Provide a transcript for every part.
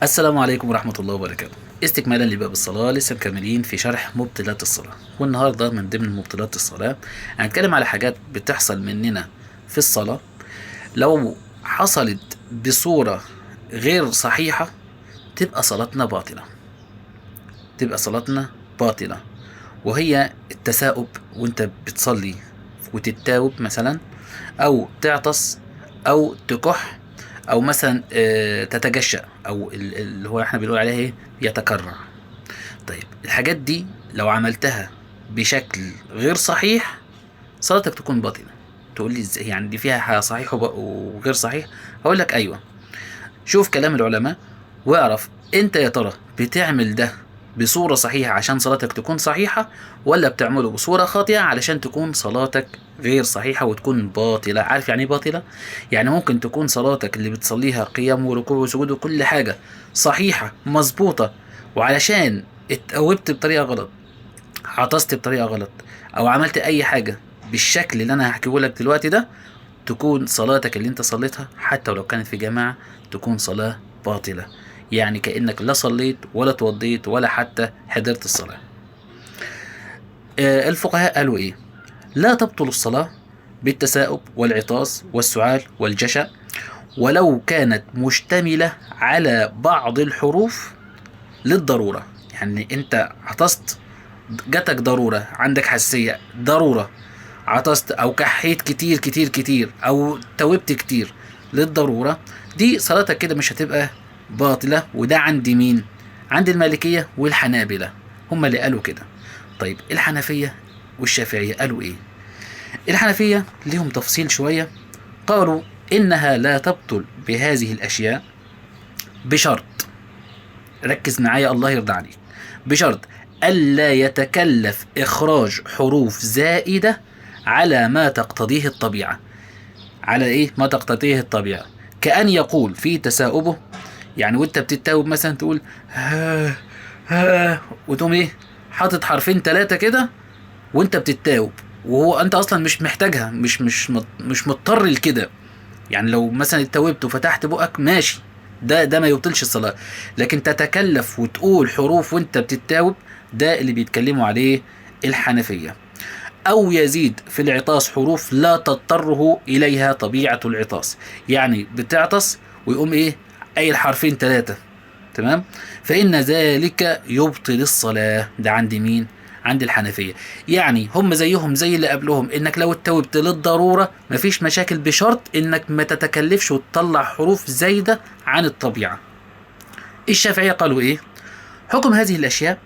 السلام عليكم ورحمة الله وبركاته. استكمالا لباب الصلاة، لسه مكملين في شرح مبطلات الصلاة، والنهاردة من ضمن مبطلات الصلاة هنتكلم على حاجات بتحصل مننا في الصلاة لو حصلت بصورة غير صحيحة تبقى صلاتنا باطلة. وهي التثاؤب وانت بتصلي وتتاوب مثلا، او تعطس، او تكح، او مثلا تتجشأ، او اللي هو احنا بنقول عليه ايه، يتكرع. طيب الحاجات دي لو عملتها بشكل غير صحيح صلاتك تكون باطلة. تقول لي ازاي يعني دي فيها حاجة صحيح وغير صحيح؟ هقول لك ايوه، شوف كلام العلماء واعرف انت يا ترى بتعمل ده بصورة صحيحة عشان صلاتك تكون صحيحة، ولا بتعمله بصورة خاطئة علشان تكون صلاتك غير صحيحة وتكون باطلة. عارف يعني ايه باطلة؟ يعني ممكن تكون صلاتك اللي بتصليها قيام وركوع وسجود وكل حاجة صحيحة مظبوطة، وعلشان اتقوبت بطريقة غلط، عطست بطريقة غلط، او عملت اي حاجة بالشكل اللي انا هحكيه لك دلوقتي ده، تكون صلاتك اللي انت صليتها حتى ولو كانت في جماعة تكون صلاة باطلة. يعني كأنك لا صليت ولا توضيت ولا حتى حضرت الصلاة. الفقهاء قالوا ايه؟ لا تبطل الصلاة بالتثاؤب والعطاس والسعال والجشع، ولو كانت مشتملة على بعض الحروف للضرورة. يعني انت عطست، جاتك ضرورة، عندك حساسية ضرورة، عطست او كحيت كتير كتير كتير او توبت كتير للضرورة، دي صلاتك كده مش هتبقى باطلة. وده عند مين؟ عند المالكية والحنابلة، هم اللي قالوا كده. طيب الحنفية والشافعية قالوا ايه؟ الحنفية ليهم تفصيل شوية، قالوا انها لا تبطل بهذه الاشياء بشرط، ركز معايا الله يرضى عليك، بشرط ألا يتكلف إخراج حروف زائدة على ما تقتضيه الطبيعة. على إيه؟ ما تقتضيه الطبيعة. كأن يقول في تساؤبه، يعني وأنت بتتاوب مثلا تقول ها ها، وتقوم إيه؟ حاطط حرفين ثلاثة كده وأنت بتتاوب، وهو أنت أصلا مش محتاجها، مش مضطر لكده. يعني لو مثلا اتوبت وفتحت بقك ماشي، ده ما يبطلش الصلاة. لكن تتكلف وتقول حروف وانت بتتاوب، ده اللي بيتكلموا عليه الحنفية. او يزيد في العطاس حروف لا تضطره اليها طبيعة العطاس، يعني بتعطس ويقوم ايه، اي الحرفين ثلاثة، تمام، فإن ذلك يبطل الصلاة. ده عند مين؟ عند الحنفية. يعني هم زيهم زي اللي قبلهم، انك لو اتوبت للضرورة مفيش مشاكل، بشرط انك ما تتكلفش وتطلع حروف زايدة عن الطبيعة. الشافعية قالوا ايه؟ حكم هذه الاشياء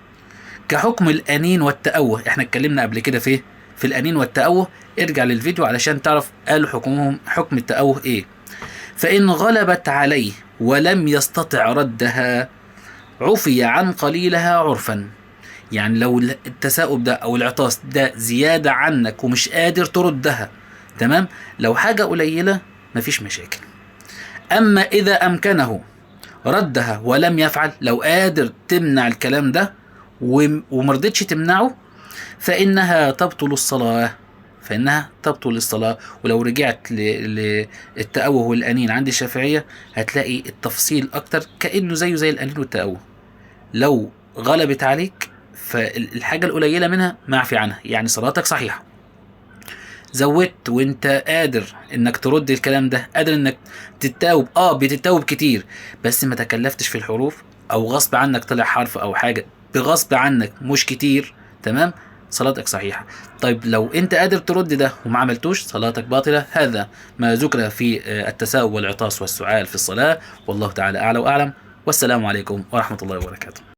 كحكم الانين والتأوه. احنا اتكلمنا قبل كده في الانين والتأوه، ارجع للفيديو علشان تعرف قالوا حكمهم حكم التأوه ايه. فإن غلبت عليه ولم يستطع ردها عفي عن قليلها عرفا. يعني لو التثاؤب ده او العطاس ده زيادة عنك ومش قادر تردها، تمام، لو حاجة قليلة مفيش مشاكل. اما اذا امكنه ردها ولم يفعل، لو قادر تمنع الكلام ده ومرضتش تمنعه، فانها تبطل الصلاة. ولو رجعت للتأوه والأنين عند الشافعية هتلاقي التفصيل أكتر، كأنه زيه زي الأنين والتأوه. لو غلبت عليك فالحاجة القليلة منها معفي عنها، يعني صلاتك صحيحة. زودت وانت قادر انك ترد الكلام ده، قادر انك تتاوب، بتتاوب كتير بس ما تكلفتش في الحروف، او غصب عنك طلع حرف او حاجة بغصب عنك مش كتير، تمام، صلاتك صحيحة. طيب لو انت قادر ترد ده وما عملتوش، صلاتك باطلة. هذا ما ذكر في التساؤب والعطاس والسعال في الصلاة، والله تعالى أعلى وأعلم، والسلام عليكم ورحمة الله وبركاته.